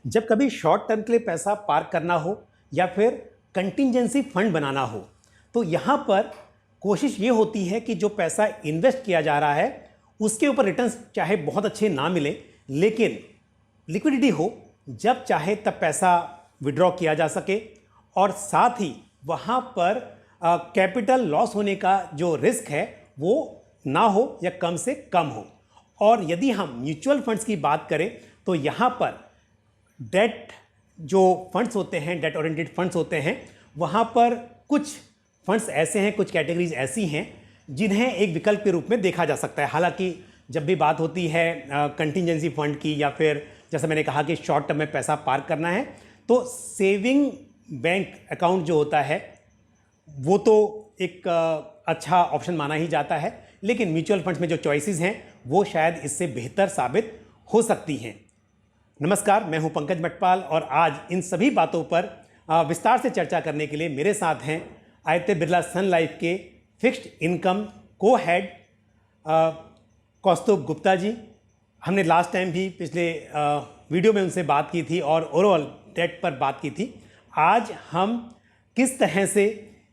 जब कभी short term के लिए पैसा पार्क करना हो या फिर कंटिंजेंसी फंड बनाना हो तो यहाँ पर कोशिश ये होती है कि जो पैसा इन्वेस्ट किया जा रहा है उसके ऊपर रिटर्न्स चाहे बहुत अच्छे ना मिले लेकिन लिक्विडिटी हो, जब चाहे तब पैसा विड्रॉ किया जा सके और साथ ही वहाँ पर कैपिटल लॉस होने का जो रिस्क है वो ना हो या कम से कम हो। और यदि हम म्यूचुअल फंड्स की बात करें तो यहाँ पर डेट जो फंड्स होते हैं, डेट ओरिएंटेड फंड्स होते हैं, वहाँ पर कुछ फंड्स ऐसे हैं, कुछ कैटेगरीज ऐसी हैं जिन्हें एक विकल्प के रूप में देखा जा सकता है। हालांकि जब भी बात होती है कंटिंजेंसी फंड की या फिर जैसा मैंने कहा कि शॉर्ट टर्म में पैसा पार्क करना है तो सेविंग बैंक अकाउंट जो होता है वो तो एक अच्छा ऑप्शन माना ही जाता है, लेकिन म्यूचुअल फंड्स में जो चॉइसेस हैं वो शायद इससे बेहतर साबित हो सकती हैं। नमस्कार, मैं हूं पंकज मटपाल और आज इन सभी बातों पर विस्तार से चर्चा करने के लिए मेरे साथ हैं आदित्य बिरला सन लाइफ के फिक्स्ड इनकम को हेड कौस्तुभ गुप्ता जी। हमने लास्ट टाइम भी पिछले वीडियो में उनसे बात की थी और ओवरऑल डेट पर बात की थी। आज हम किस तरह से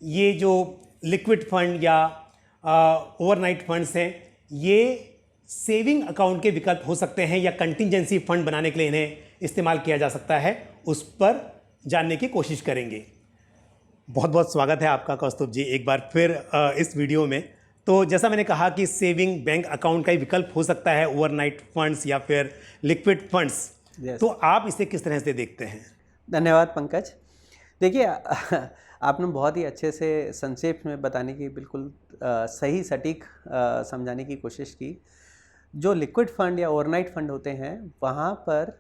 ये जो लिक्विड फंड या ओवरनाइट फंड्स हैं ये सेविंग अकाउंट के विकल्प हो सकते हैं या कंटिंजेंसी फंड बनाने के लिए इन्हें इस्तेमाल किया जा सकता है, उस पर जानने की कोशिश करेंगे। बहुत बहुत स्वागत है आपका कौस्तुभ जी एक बार फिर इस वीडियो में। तो जैसा मैंने कहा कि सेविंग बैंक अकाउंट का ही विकल्प हो सकता है ओवरनाइट फंड्स या फिर लिक्विड फंड्स। तो आप इसे किस तरह से देखते हैं? धन्यवाद पंकज। देखिए आपने बहुत ही अच्छे से संक्षेप में बताने की बिल्कुल सही सटीक समझाने की कोशिश की। जो लिक्विड फंड या ओवरनाइट फंड होते हैं वहाँ पर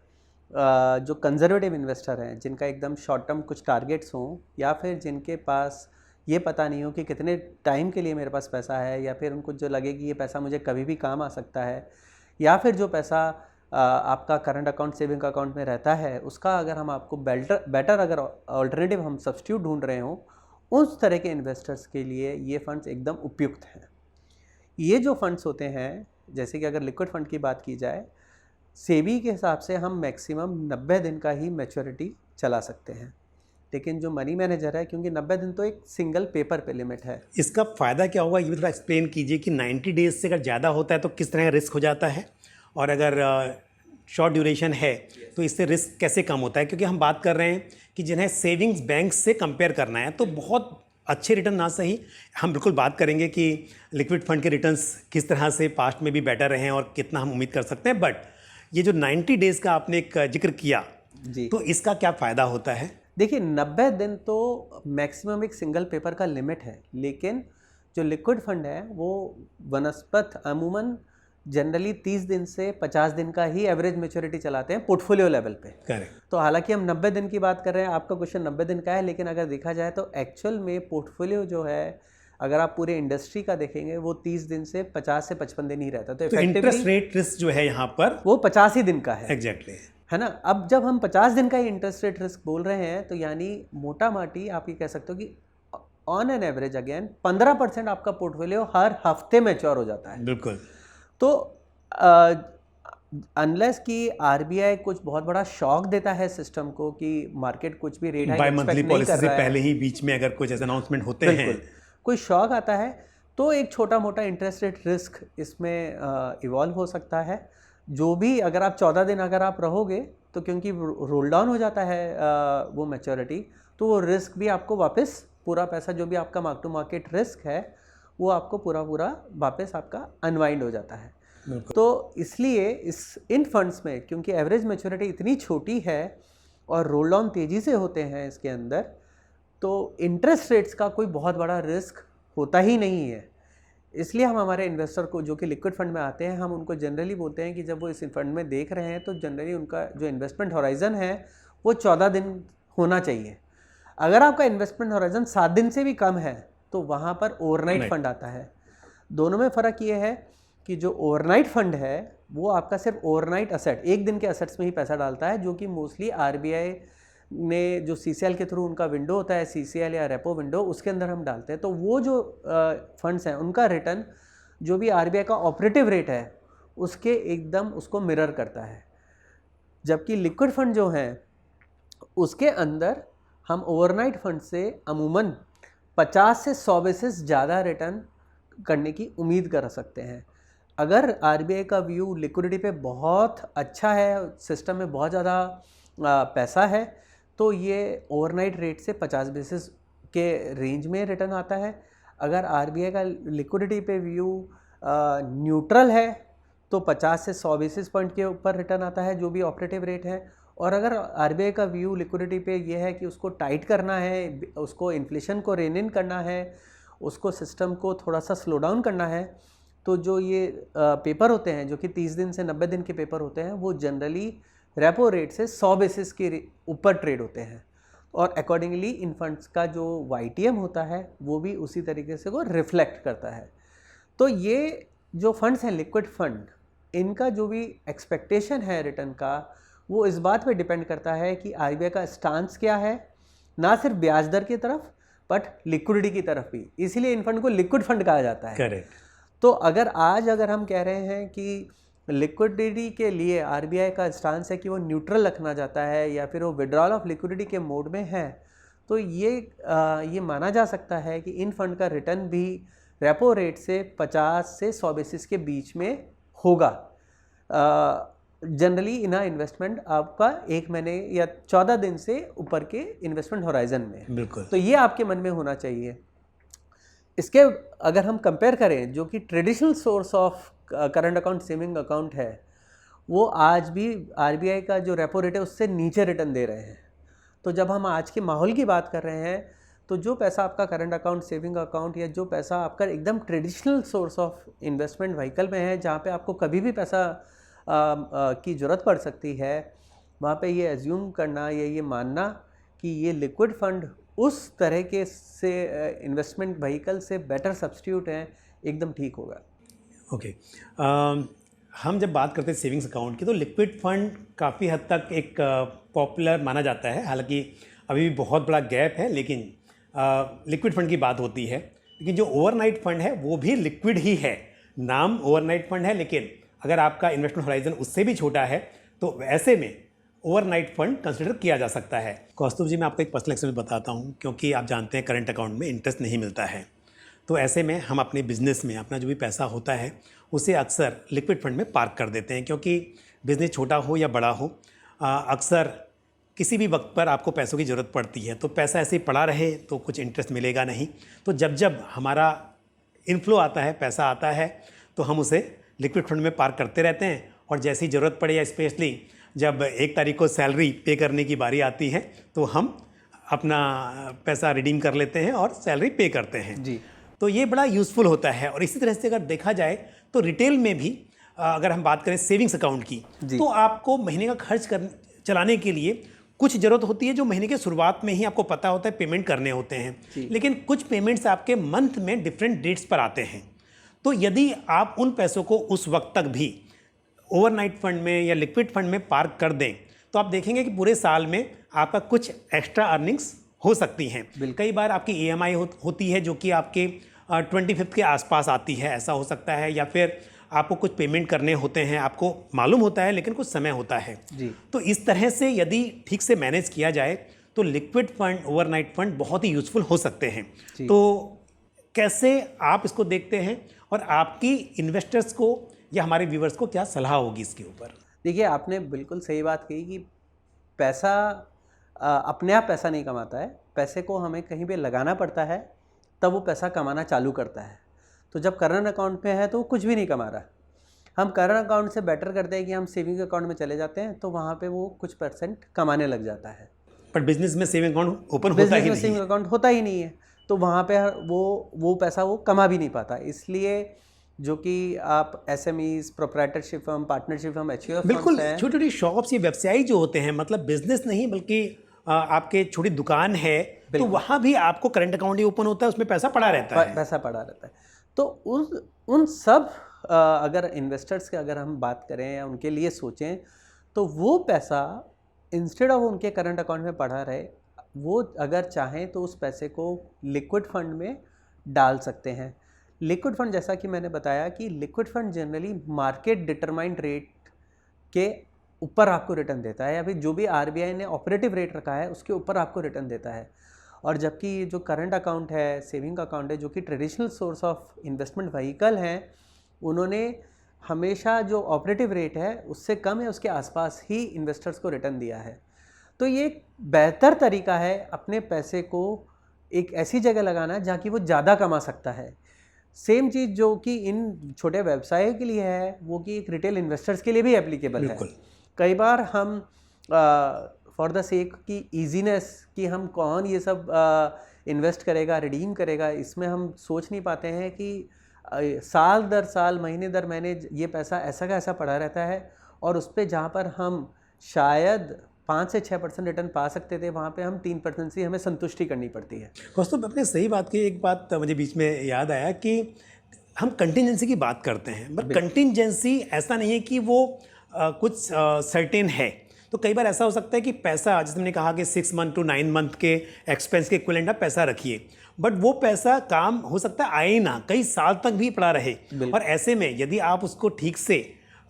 जो कंजर्वेटिव इन्वेस्टर हैं जिनका एकदम शॉर्ट टर्म कुछ टारगेट्स हों या फिर जिनके पास ये पता नहीं हो कि कितने टाइम के लिए मेरे पास पैसा है या फिर उनको जो लगे कि ये पैसा मुझे कभी भी काम आ सकता है या फिर जो पैसा आपका करंट अकाउंट सेविंग अकाउंट में रहता है उसका अगर हम आपको बेटर अगर ऑल्टरनेटिव हम सब्स्टिट्यूट ढूंढ रहे हों, उस तरह के इन्वेस्टर्स के लिए ये फंड्स एकदम उपयुक्त हैं। ये जो फंड्स होते हैं जैसे कि अगर लिक्विड फंड की बात की जाए, सेबी के हिसाब से हम मैक्सिमम 90 दिन का ही मैच्योरिटी चला सकते हैं, लेकिन जो मनी मैनेजर है क्योंकि 90 दिन तो एक सिंगल पेपर पे लिमिट है। इसका फ़ायदा क्या होगा ये भी थोड़ा एक्सप्लेन कीजिए कि 90 डेज से अगर ज़्यादा होता है तो किस तरह का रिस्क हो जाता है और अगर शॉर्ट ड्यूरेशन है तो इससे रिस्क कैसे कम होता है? क्योंकि हम बात कर रहे हैं कि जिन्हें सेविंग्स बैंक से कंपेयर करना है तो बहुत अच्छे रिटर्न ना सही, हम बिल्कुल बात करेंगे कि लिक्विड फंड के रिटर्न्स किस तरह से पास्ट में भी बेटर रहे हैं और कितना हम उम्मीद कर सकते हैं। बट ये जो 90 डेज़ का आपने एक जिक्र किया जी, तो इसका क्या फ़ायदा होता है? देखिए 90 दिन तो मैक्सिमम एक सिंगल पेपर का लिमिट है, लेकिन जो लिक्विड फंड है वो वनस्पत अमूमन जनरली 30 दिन से 50 दिन का ही एवरेज मैच्योरिटी चलाते हैं पोर्टफोलियो लेवल पे। करेक्ट। तो हालांकि हम 90 दिन की बात कर रहे हैं, आपका क्वेश्चन 90 दिन का है, लेकिन अगर देखा जाए तो एक्चुअल में पोर्टफोलियो जो है अगर आप पूरे इंडस्ट्री का देखेंगे वो 30 दिन से 50 से 55 दिन ही रहता है। तो इंटरेस्ट रेट रिस्क जो है यहाँ पर वो 50 ही दिन का है। एग्जैक्टली है ना। अब जब हम 50 दिन का ही इंटरेस्ट रेट रिस्क बोल रहे हैं तो यानी मोटा माटी आप ये कह सकते हो कि ऑन एन एवरेज अगेन 15% आपका पोर्टफोलियो हर हफ्ते मैच्योर हो जाता है। बिल्कुल। तो अनलेस कि आरबीआई कुछ बहुत बड़ा शॉक देता है सिस्टम को कि मार्केट कुछ भी रेट हाइक एक्सपेक्ट नहीं पॉलिसी कर से रहा है, पहले ही बीच में अगर कुछ ऐसे अनाउंसमेंट होते हैं, कोई शॉक आता है तो एक छोटा मोटा इंटरेस्ट रेट रिस्क इसमें इवॉल्व हो सकता है। जो भी अगर आप 14 दिन अगर आप रहोगे तो क्योंकि रोल डाउन हो जाता है वो मैच्योरिटी, तो वो रिस्क भी आपको वापस पूरा पैसा जो भी आपका मार्क टू मार्केट रिस्क है वो आपको पूरा वापस आपका अनवाइंड हो जाता है। तो इसलिए इन फंड्स में क्योंकि एवरेज मैच्योरिटी इतनी छोटी है और रोल डाउन तेज़ी से होते हैं इसके अंदर, तो इंटरेस्ट रेट्स का कोई बहुत बड़ा रिस्क होता ही नहीं है। इसलिए हम हमारे इन्वेस्टर को जो कि लिक्विड फंड में आते हैं, हम उनको जनरली बोलते हैं कि जब वो इस फंड में देख रहे हैं तो जनरली उनका जो इन्वेस्टमेंट हॉराइज़न है वो 14 दिन होना चाहिए। अगर आपका इन्वेस्टमेंट हॉराइज़न 7 दिन से भी कम है तो वहाँ पर ओवरनाइट फंड आता है। दोनों में फ़र्क ये है कि जो ओवरनाइट फंड है वो आपका सिर्फ ओवरनाइट असेट, एक दिन के असेट्स में ही पैसा डालता है, जो कि मोस्टली आरबीआई ने जो सीसीएल के थ्रू उनका विंडो होता है, सीसीएल या रेपो विंडो, उसके अंदर हम डालते हैं। तो वो जो फंड्स हैं उनका रिटर्न जो भी आरबीआई का ऑपरेटिव रेट है उसके एकदम उसको मिरर करता है। जबकि लिक्विड फंड जो हैं उसके अंदर हम ओवरनाइट फंड से अमूमन 50 से 100 बेसिस ज़्यादा रिटर्न करने की उम्मीद कर सकते हैं। अगर आरबीआई का व्यू लिक्विडिटी पे बहुत अच्छा है, सिस्टम में बहुत ज़्यादा पैसा है, तो ये ओवरनाइट रेट से 50 बेसिस के रेंज में रिटर्न आता है। अगर आरबीआई का लिक्विडिटी पे व्यू न्यूट्रल है तो 50 से 100 बेसिस पॉइंट के ऊपर रिटर्न आता है, जो भी ऑपरेटिव रेट है। और अगर आरबीआई का व्यू लिक्विडिटी पे ये है कि उसको टाइट करना है, उसको इन्फ्लेशन को रेन इन करना है, उसको सिस्टम को थोड़ा सा स्लो डाउन करना है, तो जो ये पेपर होते हैं जो कि 30 दिन से 90 दिन के पेपर होते हैं, वो जनरली रेपो रेट से 100 बेसिस के ऊपर ट्रेड होते हैं। और अकॉर्डिंगली इन फंड्स का जो YTM होता है वो भी उसी तरीके से वो रिफ्लेक्ट करता है। तो ये जो फंड्स हैं लिक्विड फंड, इनका जो भी एक्सपेक्टेशन है रिटर्न का, वो इस बात पे डिपेंड करता है कि आरबीआई का स्टांस क्या है, ना सिर्फ ब्याज दर की तरफ बट लिक्विडिटी की तरफ भी। इसीलिए इन फंड को लिक्विड फंड कहा जाता है। करेक्ट। तो अगर हम कह रहे हैं कि लिक्विडिटी के लिए आरबीआई का स्टांस है कि वो न्यूट्रल रखना चाहता है या फिर वो विड्रॉल ऑफ लिक्विडिटी के मोड में है, तो ये माना जा सकता है कि इन फंड का रिटर्न भी रेपो रेट से 50 से 100 बेसिस के बीच में होगा। जनरली इन इन्वेस्टमेंट आपका 1 महीने या 14 दिन से ऊपर के इन्वेस्टमेंट होराइजन में। बिल्कुल। तो ये आपके मन में होना चाहिए। इसके अगर हम कंपेयर करें जो कि traditional source of current account saving account है, वो आज भी आरबीआई का जो रेपो रेट है उससे नीचे रिटर्न दे रहे हैं। तो जब हम आज के माहौल की बात कर रहे हैं, तो जो पैसा आपका करंट अकाउंट सेविंग अकाउंट या जो पैसा आपका एकदम traditional source of investment vehicle में है, जहाँ पे आपको कभी भी पैसा की ज़रूरत पड़ सकती है, वहाँ पे ये एज्यूम करना या ये मानना कि ये लिक्विड फंड उस तरह के से इन्वेस्टमेंट व्हीकल से बेटर सब्स्टिट्यूट हैं, एकदम ठीक होगा। ओके। हम जब बात करते हैं सेविंग्स अकाउंट की, तो लिक्विड फंड काफ़ी हद तक एक पॉपुलर माना जाता है। हालांकि अभी भी बहुत बड़ा गैप है, लेकिन लिक्विड फंड की बात होती है। लेकिन जो ओवरनाइट फंड है वो भी लिक्विड ही है। नाम ओवरनाइट फंड है, लेकिन अगर आपका इन्वेस्टमेंट होराइजन उससे भी छोटा है तो ऐसे में ओवरनाइट फंड कंसिडर किया जा सकता है। कौस्तुभ जी, मैं आपको एक पर्सनल एक्सपीरियंस बताता हूँ, क्योंकि आप जानते हैं करंट अकाउंट में इंटरेस्ट नहीं मिलता है। तो ऐसे में हम अपने बिज़नेस में अपना जो भी पैसा होता है उसे अक्सर लिक्विड फंड में पार्क कर देते हैं, क्योंकि बिज़नेस छोटा हो या बड़ा हो, अक्सर किसी भी वक्त पर आपको पैसों की ज़रूरत पड़ती है। तो पैसा ऐसे ही पड़ा रहे तो कुछ इंटरेस्ट मिलेगा नहीं। तो जब जब हमारा इनफ्लो आता है, पैसा आता है, तो हम उसे लिक्विड फंड में पार्क करते रहते हैं। और जैसी ज़रूरत पड़े, या स्पेशली जब 1 तारीख को सैलरी पे करने की बारी आती है, तो हम अपना पैसा रिडीम कर लेते हैं और सैलरी पे करते हैं जी। तो ये बड़ा यूज़फुल होता है। और इसी तरह से अगर देखा जाए तो रिटेल में भी अगर हम बात करें सेविंग्स अकाउंट की, तो आपको महीने का खर्च चलाने के लिए कुछ ज़रूरत होती है जो महीने के शुरुआत में ही आपको पता होता है पेमेंट करने होते हैं। लेकिन कुछ पेमेंट्स आपके मंथ में डिफरेंट डेट्स पर आते हैं। तो यदि आप उन पैसों को उस वक्त तक भी ओवरनाइट फंड में या लिक्विड फंड में पार्क कर दें, तो आप देखेंगे कि पूरे साल में आपका कुछ एक्स्ट्रा अर्निंग्स हो सकती हैं। कई बार आपकी EMI होती है जो कि आपके 25th के आसपास आती है, ऐसा हो सकता है। या फिर आपको कुछ पेमेंट करने होते हैं, आपको मालूम होता है लेकिन कुछ समय होता है जी। तो इस तरह से यदि ठीक से मैनेज किया जाए तो लिक्विड फंड, ओवरनाइट फंड बहुत ही यूज़फुल हो सकते हैं। तो कैसे आप इसको देखते हैं और आपकी इन्वेस्टर्स को या हमारे व्यूवर्स को क्या सलाह होगी इसके ऊपर? देखिए, आपने बिल्कुल सही बात कही कि पैसा अपने आप पैसा नहीं कमाता है। पैसे को हमें कहीं पे लगाना पड़ता है, तब वो पैसा कमाना चालू करता है। तो जब करंट अकाउंट में है तो वो कुछ भी नहीं कमा रहा। हम करंट अकाउंट से बेटर करते हैं कि हम सेविंग अकाउंट में चले जाते हैं, तो वहाँ पे वो कुछ % कमाने लग जाता है। पर बिजनेस में सेविंग अकाउंट ओपन होता ही नहीं है। सेविंग अकाउंट होता ही नहीं है, तो वहाँ पे वो पैसा वो कमा भी नहीं पाता। इसलिए जो कि आप SMEs, proprietorship firm, partnership firm, HUF बिल्कुल, छोटी छोटी शॉप्स या व्यवसायी जो होते हैं, मतलब बिजनेस नहीं बल्कि आपके छोटी दुकान है, तो वहाँ भी आपको करंट अकाउंट ही ओपन होता है, उसमें पैसा पड़ा रहता है। पैसा पड़ा रहता है। तो उन सब अगर इन्वेस्टर्स की अगर हम बात करें या उनके लिए सोचें, तो वो पैसा इंस्टेड ऑफ उनके करंट अकाउंट में पड़ा रहे, वो अगर चाहें तो उस पैसे को लिक्विड फंड में डाल सकते हैं। लिक्विड फंड, जैसा कि मैंने बताया कि liquid fund generally market determined rate के ऊपर आपको रिटर्न देता है, या फिर जो भी आरबीआई ने ऑपरेटिव रेट रखा है उसके ऊपर आपको रिटर्न देता है। और जबकि जो करंट अकाउंट है, सेविंग अकाउंट है, जो कि traditional source of investment vehicle हैं, उन्होंने हमेशा जो ऑपरेटिव रेट है उससे कम है, उसके आसपास ही इन्वेस्टर्स को रिटर्न दिया है। तो ये एक बेहतर तरीका है अपने पैसे को एक ऐसी जगह लगाना जहाँ की वो ज़्यादा कमा सकता है। सेम चीज़ जो कि इन छोटे व्यवसायों के लिए है, वो कि एक रिटेल इन्वेस्टर्स के लिए भी एप्लीकेबल है। कई बार हम फॉर द सेक की ईजीनेस कि हम कौन ये सब इन्वेस्ट करेगा, रिडीम करेगा, इसमें हम सोच नहीं पाते हैं कि साल दर साल, महीने दर महीने ये पैसा ऐसा का ऐसा पड़ा रहता है, और उस पर जहाँ पर हम शायद 5 से 6% रिटर्न पा सकते थे, वहाँ पे हम 3% से हमें संतुष्टि करनी पड़ती है। कौस्तुभ, आपने सही बात की। एक बात मुझे बीच में याद आया कि हम कंटिजेंसी की बात करते हैं, बट कंटिजेंसी ऐसा नहीं है कि वो कुछ सर्टेन है। तो कई बार ऐसा हो सकता है कि पैसा, जैसे हमने कहा कि 6 मंथ टू 9 मंथ के एक्सपेंस के इक्विवेलेंट आप पैसा रखिए, बट वो पैसा काम हो सकता है आए ही ना, कई साल तक भी पड़ा रहे। और ऐसे में यदि आप उसको ठीक से,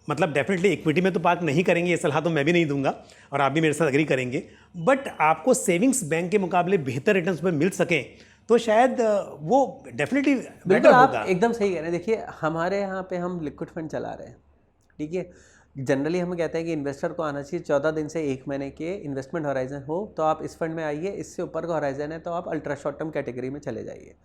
मतलब डेफिनेटली इक्विटी में तो पार्क नहीं करेंगे, ये सलाह तो मैं भी नहीं दूंगा और आप भी मेरे साथ एग्री करेंगे, बट आपको सेविंग्स बैंक के मुकाबले बेहतर रिटर्न्स पर मिल सकें तो शायद वो डेफिनेटली बेटर होगा। आप एकदम सही कह रहे हैं। देखिए, हमारे यहाँ पे हम लिक्विड फंड चला रहे हैं, ठीक है। जनरली हम कहते हैं कि इन्वेस्टर को आना चाहिए 14 दिन से 1 महीने के इन्वेस्टमेंट हॉराइजन हो, तो आप इस फंड में आइए। इससे ऊपर का हॉराइजन है तो आप अल्ट्रा शॉर्ट टर्म कैटेगरी में चले जाइए।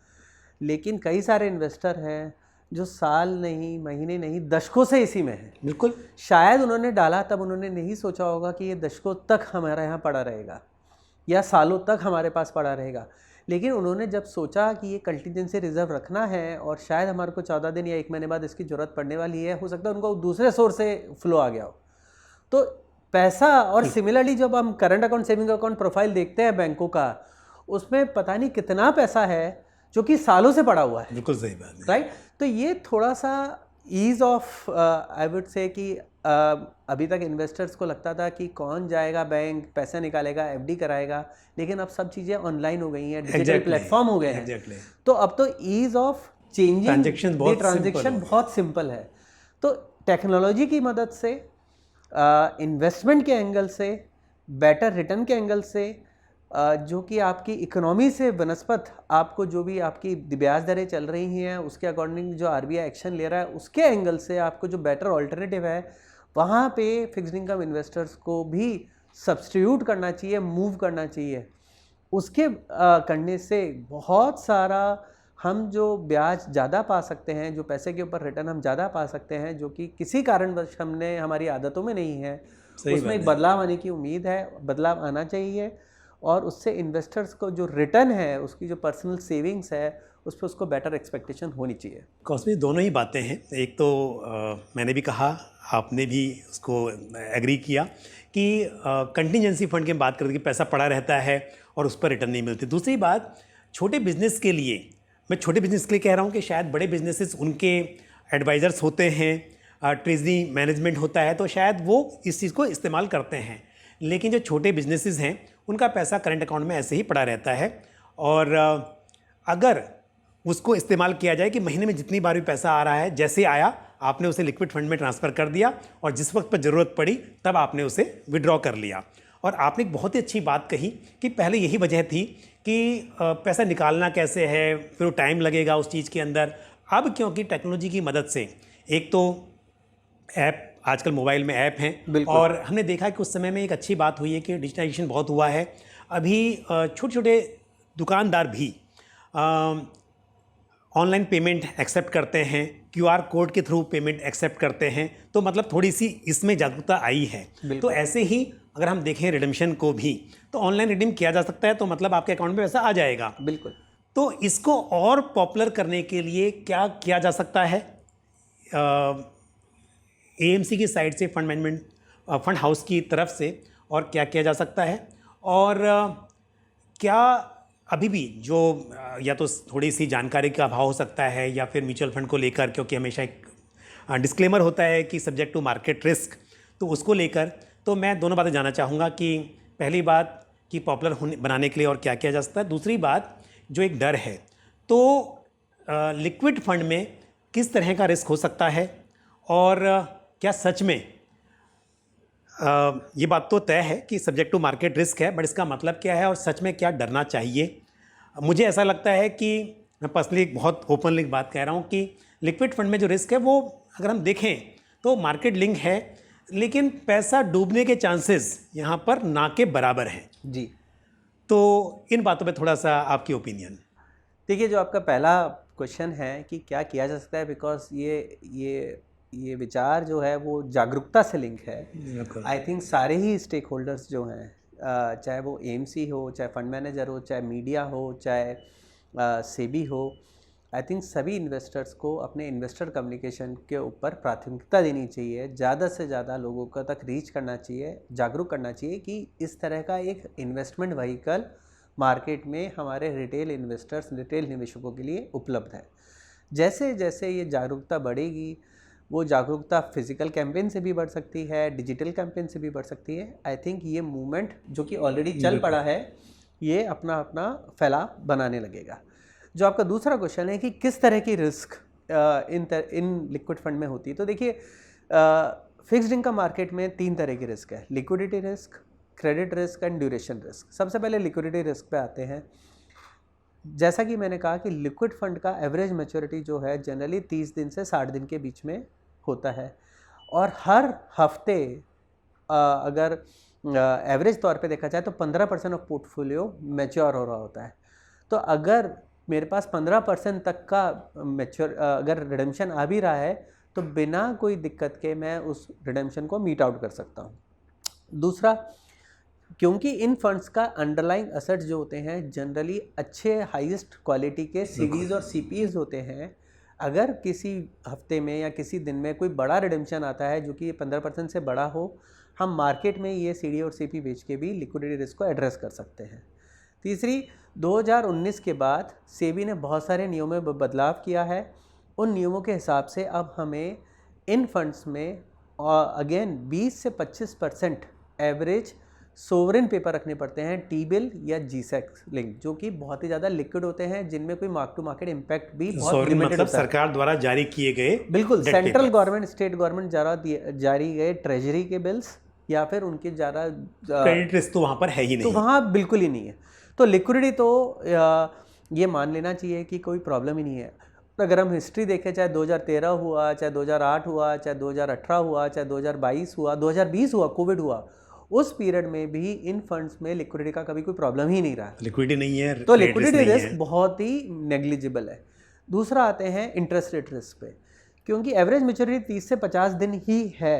लेकिन कई सारे इन्वेस्टर हैं जो साल नहीं, महीने नहीं, दशकों से इसी में है। बिल्कुल, शायद उन्होंने डाला तब उन्होंने नहीं सोचा होगा कि ये दशकों तक हमारे यहाँ पड़ा रहेगा या सालों तक हमारे पास पड़ा रहेगा। लेकिन उन्होंने जब सोचा कि ये कंटिजेंसी रिजर्व रखना है और शायद हमारे को 14 दिन या 1 महीने बाद इसकी ज़रूरत पड़ने वाली है, हो सकता है उनको दूसरे सोर्स से फ्लो आ गया हो, तो पैसा। और सिमिलरली जब हम current account, saving account profile देखते हैं बैंकों का, उसमें पता नहीं कितना पैसा है जो कि सालों से पड़ा हुआ है। बिल्कुल सही बात है, राइट। तो ये थोड़ा सा ease of, I would say कि अभी तक इन्वेस्टर्स को लगता था कि कौन जाएगा बैंक, पैसा निकालेगा, एफडी कराएगा, लेकिन अब सब चीज़ें ऑनलाइन हो गई हैं, डिजिटल प्लेटफॉर्म हो गए हैं। तो अब तो ईज़ ऑफ चेंजिंग ट्रांजेक्शन बहुत सिंपल है। तो टेक्नोलॉजी की मदद से, इन्वेस्टमेंट के एंगल से, बेटर रिटर्न के एंगल से, जो कि आपकी इकोनॉमी से बनस्पत आपको जो भी आपकी ब्याज दरें चल रही हैं उसके अकॉर्डिंग जो आरबीआई एक्शन ले रहा है, उसके एंगल से आपको जो बेटर ऑल्टरनेटिव है, वहाँ पे फिक्स्ड इनकम इन्वेस्टर्स को भी सब्स्टिट्यूट करना चाहिए, मूव करना चाहिए। उसके करने से बहुत सारा हम जो ब्याज ज़्यादा पा सकते हैं, जो पैसे के ऊपर रिटर्न हम ज़्यादा पा सकते हैं, जो कि किसी कारणवश हमने हमारी आदतों में नहीं है, उसमें एक बदलाव आने की उम्मीद है, बदलाव आना चाहिए। और उससे इन्वेस्टर्स को जो रिटर्न है, उसकी जो पर्सनल सेविंग्स है, उस पर उसको बेटर एक्सपेक्टेशन होनी चाहिए। कॉस्मिक दोनों ही बातें हैं। एक तो मैंने भी कहा, आपने भी उसको एग्री किया कि कंटिजेंसी फंड की बात करते कि पैसा पड़ा रहता है और उस पर रिटर्न नहीं मिलती। दूसरी बात, छोटे बिजनेस के लिए, मैं छोटे बिजनेस के लिए कह रहा हूँ कि शायद बड़े बिजनेसेस, उनके एडवाइज़र्स होते हैं, ट्रेजरी मैनेजमेंट होता है, तो शायद वो इस चीज़ को इस्तेमाल करते हैं। लेकिन जो छोटे बिजनेसेस हैं उनका पैसा करंट अकाउंट में ऐसे ही पड़ा रहता है, और अगर उसको इस्तेमाल किया जाए कि महीने में जितनी बार भी पैसा आ रहा है, जैसे आया आपने उसे लिक्विड फंड में ट्रांसफ़र कर दिया और जिस वक्त पर ज़रूरत पड़ी तब आपने उसे विड्रॉ कर लिया। और आपने एक बहुत ही अच्छी बात कही कि पहले यही वजह थी कि पैसा निकालना कैसे है, फिर टाइम लगेगा उस चीज़ के अंदर। अब क्योंकि टेक्नोलॉजी की मदद से, एक तो ऐप, आजकल मोबाइल में ऐप हैं, और हमने देखा कि उस समय में एक अच्छी बात हुई है कि डिजिटाइजेशन बहुत हुआ है। अभी छोटे छोटे दुकानदार भी ऑनलाइन पेमेंट एक्सेप्ट करते हैं, क्यूआर कोड के थ्रू पेमेंट एक्सेप्ट करते हैं, तो मतलब थोड़ी सी इसमें जागरूकता आई है। तो ऐसे ही अगर हम देखें रिडम्पशन को भी, तो ऑनलाइन रिडीम किया जा सकता है, तो मतलब आपके अकाउंट में पैसा आ जाएगा। बिल्कुल। तो इसको और पॉपुलर करने के लिए क्या किया जा सकता है? एएमसी की साइड से, फंड मैनेजमेंट फंड हाउस की तरफ से, और क्या किया जा सकता है? और क्या अभी भी जो या तो थोड़ी सी जानकारी का अभाव हो सकता है, या फिर म्यूचुअल फंड को लेकर, क्योंकि हमेशा एक डिस्क्लेमर होता है कि सब्जेक्ट टू मार्केट रिस्क, तो उसको लेकर तो मैं दोनों बातें जानना चाहूँगा कि पहली बात कि पॉपुलर बनाने के लिए और क्या किया जा सकता है। दूसरी बात, जो एक डर है, तो लिक्विड फंड में किस तरह का रिस्क हो सकता है, और क्या सच में ये बात तो तय है कि सब्जेक्ट टू मार्केट रिस्क है, बट इसका मतलब क्या है और सच में क्या डरना चाहिए? मुझे ऐसा लगता है कि मैं पर्सनली बहुत ओपनली बात कह रहा हूँ कि लिक्विड फंड में जो रिस्क है वो अगर हम देखें तो मार्केट लिंक है, लेकिन पैसा डूबने के चांसेस यहाँ पर ना के बराबर हैं। जी, तो इन बातों पे थोड़ा सा आपकी ओपिनियन। देखिए जो आपका पहला क्वेश्चन है कि क्या किया जा सकता है, बिकॉज ये विचार जो है वो जागरूकता से लिंक है। आई थिंक सारे ही स्टेक होल्डर्स जो हैं, चाहे वो एएमसी हो, चाहे फंड मैनेजर हो, चाहे मीडिया हो, चाहे सेबी हो, आई थिंक सभी इन्वेस्टर्स को अपने इन्वेस्टर कम्युनिकेशन के ऊपर प्राथमिकता देनी चाहिए, ज़्यादा से ज़्यादा लोगों का तक रीच करना चाहिए, जागरूक करना चाहिए कि इस तरह का एक इन्वेस्टमेंट व्हीकल मार्केट में हमारे रिटेल इन्वेस्टर्स, रिटेल निवेशकों के लिए उपलब्ध है। जैसे जैसे ये जागरूकता बढ़ेगी, वो जागरूकता फिजिकल कैंपेन से भी बढ़ सकती है, डिजिटल कैंपेन से भी बढ़ सकती है। आई थिंक ये मूवमेंट जो कि ऑलरेडी चल पड़ा है, ये अपना अपना फैलाव बनाने लगेगा। जो आपका दूसरा क्वेश्चन है कि किस तरह की रिस्क इन लिक्विड फंड में होती है, तो देखिए फिक्स्ड इनकम मार्केट में 3 तरह की रिस्क है: liquidity risk, credit risk and duration risk. सबसे पहले लिक्विडिटी रिस्क पे आते हैं। जैसा कि मैंने कहा कि लिक्विड फंड का एवरेज मैच्योरिटी जो है जनरली 30 दिन से 60 दिन के बीच में होता है, और हर हफ्ते अगर एवरेज तौर पे देखा जाए तो 15% ऑफ पोर्टफोलियो मैच्योर हो रहा होता है। तो अगर मेरे पास 15% तक का अगर रिडेम्पशन आ भी रहा है तो बिना कोई दिक्कत के मैं उस रिडेम्पशन को मीट आउट कर सकता हूँ। दूसरा, क्योंकि इन फंड्स का अंडरलाइंग असेट्स जो होते हैं जनरली अच्छे हाईएस्ट क्वालिटी के सीडीज और सीपीज होते हैं, अगर किसी हफ्ते में या किसी दिन में कोई बड़ा रिडेम्पशन आता है जो कि 15% से बड़ा हो, हम मार्केट में ये सीडी और सीपी बेच के भी लिक्विडिटी रिस्क को एड्रेस कर सकते हैं। तीसरी, 2019 के बाद सेबी ने बहुत सारे नियमों में बदलाव किया है। उन नियमों के हिसाब से अब हमें इन फंड्स में अगेन 20 से 25% एवरेज सोवरेन पेपर रखने पड़ते हैं, टी बिल या जीसेक्स लिंक, जो कि बहुत ही ज़्यादा लिक्विड होते हैं, जिनमें कोई मार्क टू मार्केट इम्पैक्ट भी बहुत लिमिटेड मतलब होता है। सरकार द्वारा जारी किए गए, बिल्कुल, सेंट्रल गवर्नमेंट, स्टेट गवर्नमेंट जारी गए ट्रेजरी के बिल्स या फिर उनके ज़्यादा क्रेडिट रिस्क तो वहाँ पर है ही नहीं, तो वहाँ बिल्कुल ही नहीं है। तो लिक्विडिटी तो ये मान लेना चाहिए कि कोई प्रॉब्लम ही नहीं है। अगर हम हिस्ट्री देखें, चाहे 2013 हुआ, चाहे 2008 हुआ, चाहे 2018 हुआ, चाहे 2022 हुआ, 2020 हुआ, कोविड हुआ, उस पीरियड में भी इन फंड्स में लिक्विडिटी का कभी कोई प्रॉब्लम ही नहीं रहा। लिक्विडिटी नहीं है तो लिक्विडिटी रिस्क बहुत ही नेग्लिजिबल है। दूसरा आते हैं इंटरेस्ट रेट रिस्क पे, क्योंकि एवरेज मैच्योरिटी 30 से 50 दिन ही है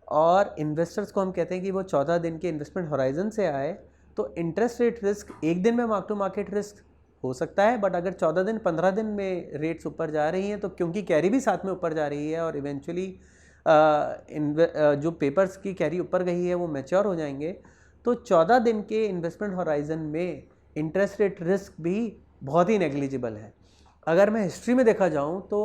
और इन्वेस्टर्स को हम कहते हैं कि वो 14 दिन के इन्वेस्टमेंट होराइजन से आए, तो इंटरेस्ट रेट रिस्क एक दिन में मार्क टू मार्केट रिस्क हो सकता है, बट अगर 14 दिन 15 दिन में रेट्स ऊपर जा रही हैं तो क्योंकि कैरी भी साथ में ऊपर जा रही है और इवेंचुअली जो पेपर्स की कैरी ऊपर गई है वो मैच्योर हो जाएंगे, तो 14 दिन के इन्वेस्टमेंट होराइजन में इंटरेस्ट रेट रिस्क भी बहुत ही नेग्लिजिबल है। अगर मैं हिस्ट्री में देखा जाऊँ तो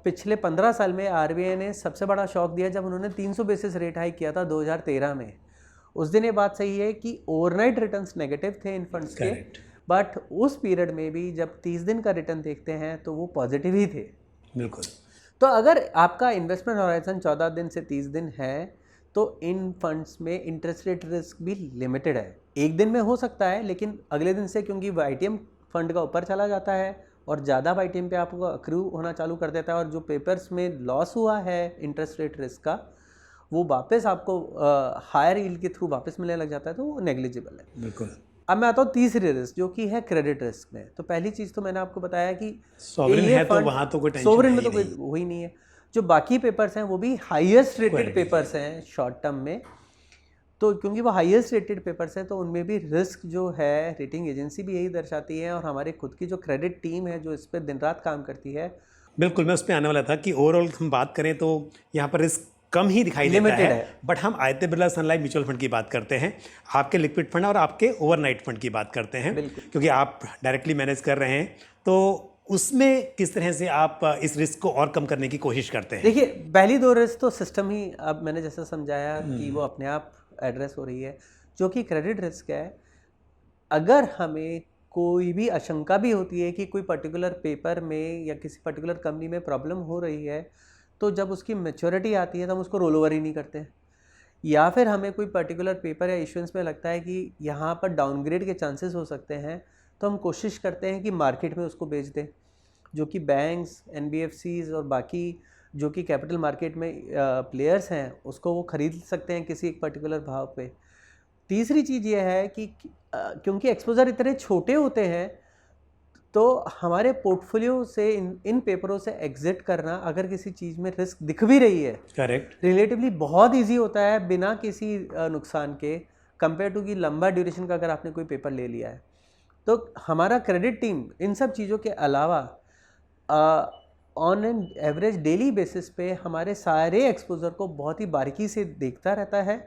पिछले 15 साल में आरबीआई ने सबसे बड़ा शॉक दिया जब उन्होंने 300 बेसिस रेट हाइक किया था 2013 में। उस दिन ये बात सही है कि ओवरनाइट रिटर्न्स नेगेटिव थे इन फंड्स के, बट उस पीरियड में भी जब 30 दिन का रिटर्न देखते हैं तो वो पॉजिटिव ही थे। बिल्कुल। तो अगर आपका इन्वेस्टमेंट हॉराइजन 14 दिन से 30 दिन है तो इन फंड्स में इंटरेस्ट रेट रिस्क भी लिमिटेड है। एक दिन में हो सकता है, लेकिन अगले दिन से क्योंकि वाईटीएम फंड का ऊपर चला जाता है और ज़्यादा वाईटीएम पे आपको अक्रू होना चालू कर देता है और जो पेपर्स में लॉस हुआ है इंटरेस्ट रेट रिस्क का वो वापस आपको हायर यील्ड के थ्रू वापस मिलने लग जाता है, तो वो नेग्लिजिबल है। बिल्कुल। अब मैं आता हूँ तीसरी रिस्क जो कि है क्रेडिट रिस्क में। तो पहली चीज़ तो मैंने आपको बताया कि सॉवरेन है तो वहाँ तो कोई टेंशन सोवरेन में तो कोई वो ही नहीं है। जो बाकी पेपर्स हैं वो भी हाईएस्ट रेटेड पेपर्स हैं शॉर्ट टर्म में, तो क्योंकि वो हाईएस्ट रेटेड पेपर्स हैं तो उनमें भी रिस्क जो है रेटिंग एजेंसी भी यही दर्शाती है और हमारी खुद की जो क्रेडिट टीम है जो इस पर दिन रात काम करती है। बिल्कुल, मैं उस पर आने वाला था कि ओवरऑल हम बात करें तो यहाँ पर रिस्क कम ही दिखाई देता है, बट हम आदित्य बिरला सन लाइफ म्यूचुअल फंड की बात करते हैं, आपके लिक्विड फंड और आपके ओवरनाइट फंड की बात करते हैं, क्योंकि आप डायरेक्टली मैनेज कर रहे हैं, तो उसमें किस तरह से आप इस रिस्क को और कम करने की कोशिश करते हैं? देखिए, पहली दो रिस्क तो सिस्टम ही, अब मैंने जैसा समझाया कि वो अपने आप एड्रेस हो रही है। जो कि क्रेडिट रिस्क है, अगर हमें कोई भी आशंका भी होती है कि कोई पर्टिकुलर पेपर में या किसी पर्टिकुलर कंपनी में प्रॉब्लम हो रही है, तो जब उसकी मैच्योरिटी आती है तो हम उसको रोल ओवर ही नहीं करते, या फिर हमें कोई पर्टिकुलर पेपर या इश्यूएंस में लगता है कि यहाँ पर डाउनग्रेड के चांसेस हो सकते हैं, तो हम कोशिश करते हैं कि मार्केट में उसको बेच दें, जो कि बैंक्स, NBFCs और बाकी जो कि कैपिटल मार्केट में प्लेयर्स हैं उसको वो ख़रीद सकते हैं किसी एक पर्टिकुलर भाव पे। तीसरी चीज़ ये है कि क्योंकि एक्सपोज़र इतने छोटे होते हैं, तो हमारे पोर्टफोलियो से इन पेपरों से एग्जिट करना, अगर किसी चीज़ में रिस्क दिख भी रही है, करेक्ट, रिलेटिवली बहुत इजी होता है बिना किसी नुकसान के, कंपेयर टू कि लंबा ड्यूरेशन का अगर आपने कोई पेपर ले लिया है। तो हमारा क्रेडिट टीम इन सब चीज़ों के अलावा on an average daily basis पे हमारे सारे एक्सपोज़र को बहुत ही बारीकी से देखता रहता है,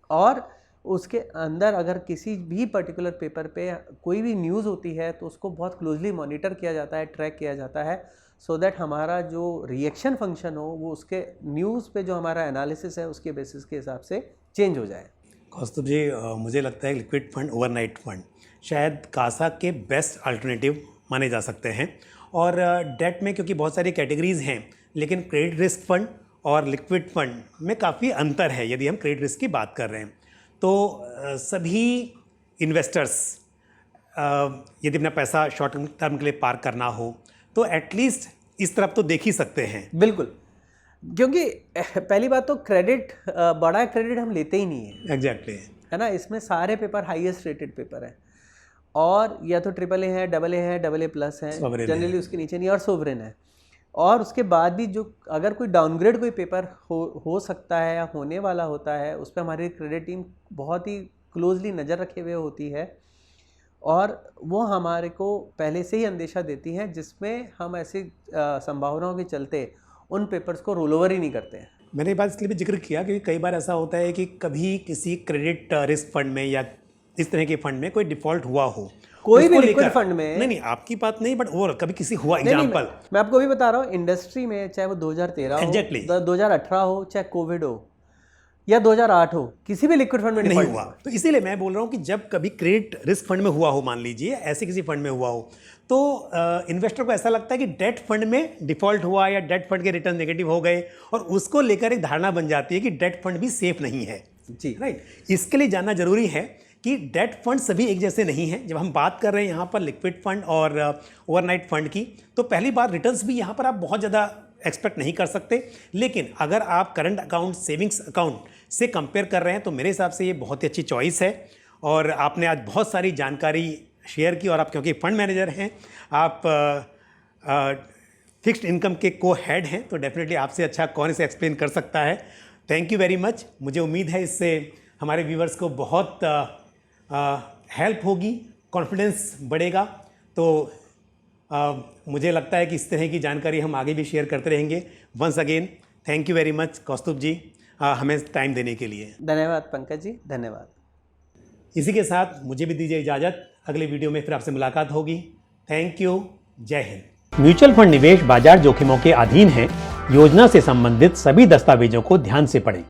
और उसके अंदर अगर किसी भी पर्टिकुलर पेपर पे कोई भी न्यूज़ होती है तो उसको बहुत क्लोजली मॉनिटर किया जाता है, ट्रैक किया जाता है, सो दैट हमारा जो रिएक्शन फंक्शन हो वो उसके न्यूज़ पे जो हमारा एनालिसिस है उसके बेसिस के हिसाब से चेंज हो जाए। कौस्तुभ जी, मुझे लगता है लिक्विड फंड, ओवरनाइट फंड शायद कासा के बेस्ट अल्टरनेटिव माने जा सकते हैं। और डेट में क्योंकि बहुत सारी कैटेगरीज हैं, लेकिन क्रेडिट रिस्क फंड और लिक्विड फंड में काफ़ी अंतर है यदि हम क्रेडिट रिस्क की बात कर रहे हैं। तो सभी इन्वेस्टर्स यदि अपना पैसा शॉर्ट टर्म के लिए पार्क करना हो तो एटलीस्ट इस तरफ तो देख ही सकते हैं। बिल्कुल, क्योंकि पहली बात तो क्रेडिट, बड़ा क्रेडिट हम लेते ही नहीं है। एग्जैक्टली, है ना, इसमें सारे पेपर हाईएस्ट रेटेड पेपर हैं, और या तो AAA है, AA है, AA+ है, जनरली उसके नीचे नहीं, और सोवरेन है। और उसके बाद भी जो अगर कोई डाउनग्रेड कोई पेपर हो सकता है या होने वाला होता है, उस पर हमारी क्रेडिट टीम बहुत ही क्लोजली नज़र रखे हुए होती है, और वो हमारे को पहले से ही अंदेशा देती हैं, जिसमें हम ऐसी संभावनाओं के चलते उन पेपर्स को रोल ओवर ही नहीं करते हैं। मैंने ये बात इसलिए भी जिक्र किया क्योंकि कई बार ऐसा होता है कि कभी किसी क्रेडिट रिस्क फंड में या इस तरह के फंड में कोई डिफॉल्ट हुआ हो, कोई भी लिक्विड फंड में, नहीं आपकी बात नहीं, बट और कभी किसी हुआ, एग्जांपल मैं आपको भी बता रहा हूँ, इंडस्ट्री में चाहे वो 2013 हो, 2018 हो, चाहे कोविड हो या 2008 हो, किसी भी लिक्विड फंड में नहीं हुआ। तो इसीलिए मैं बोल रहा हूँ कि जब कभी क्रेडिट रिस्क फंड में हुआ हो, मान लीजिए ऐसे किसी फंड में हुआ हो, तो इन्वेस्टर को ऐसा लगता है कि डेट फंड में डिफॉल्ट हुआ या डेट फंड के रिटर्न नेगेटिव हो गए, और उसको लेकर एक धारणा बन जाती है कि डेट फंड भी सेफ नहीं है। जी, राइट। इसके लिए जानना जरूरी है कि डेट फंड सभी एक जैसे नहीं हैं। जब हम बात कर रहे हैं यहाँ पर लिक्विड फंड और ओवरनाइट फंड की, तो पहली बार रिटर्न्स भी यहाँ पर आप बहुत ज़्यादा एक्सपेक्ट नहीं कर सकते, लेकिन अगर आप करंट अकाउंट, सेविंग्स अकाउंट से कंपेयर कर रहे हैं तो मेरे हिसाब से ये बहुत ही अच्छी चॉइस है। और आपने आज बहुत सारी जानकारी शेयर की, और आप क्योंकि फंड मैनेजर हैं, आप फिक्स्ड इनकम के को हेड हैं, तो डेफिनेटली आपसे अच्छा कौन इसे एक्सप्लेन कर सकता है। Thank you very much. मुझे उम्मीद है इससे हमारे व्यूवर्स को बहुत हेल्प होगी, कॉन्फिडेंस बढ़ेगा। तो मुझे लगता है कि इस तरह की जानकारी हम आगे भी शेयर करते रहेंगे। Once again thank you very much Kaustubh ji, हमें टाइम देने के लिए। धन्यवाद पंकज जी, धन्यवाद। इसी के साथ मुझे भी दीजिए इजाज़त, अगले वीडियो में फिर आपसे मुलाकात होगी। थैंक यू, जय हिंद। म्यूचुअल फंड निवेश बाजार जोखिमों के अधीन है। योजना से संबंधित सभी दस्तावेजों को ध्यान से पढ़ें।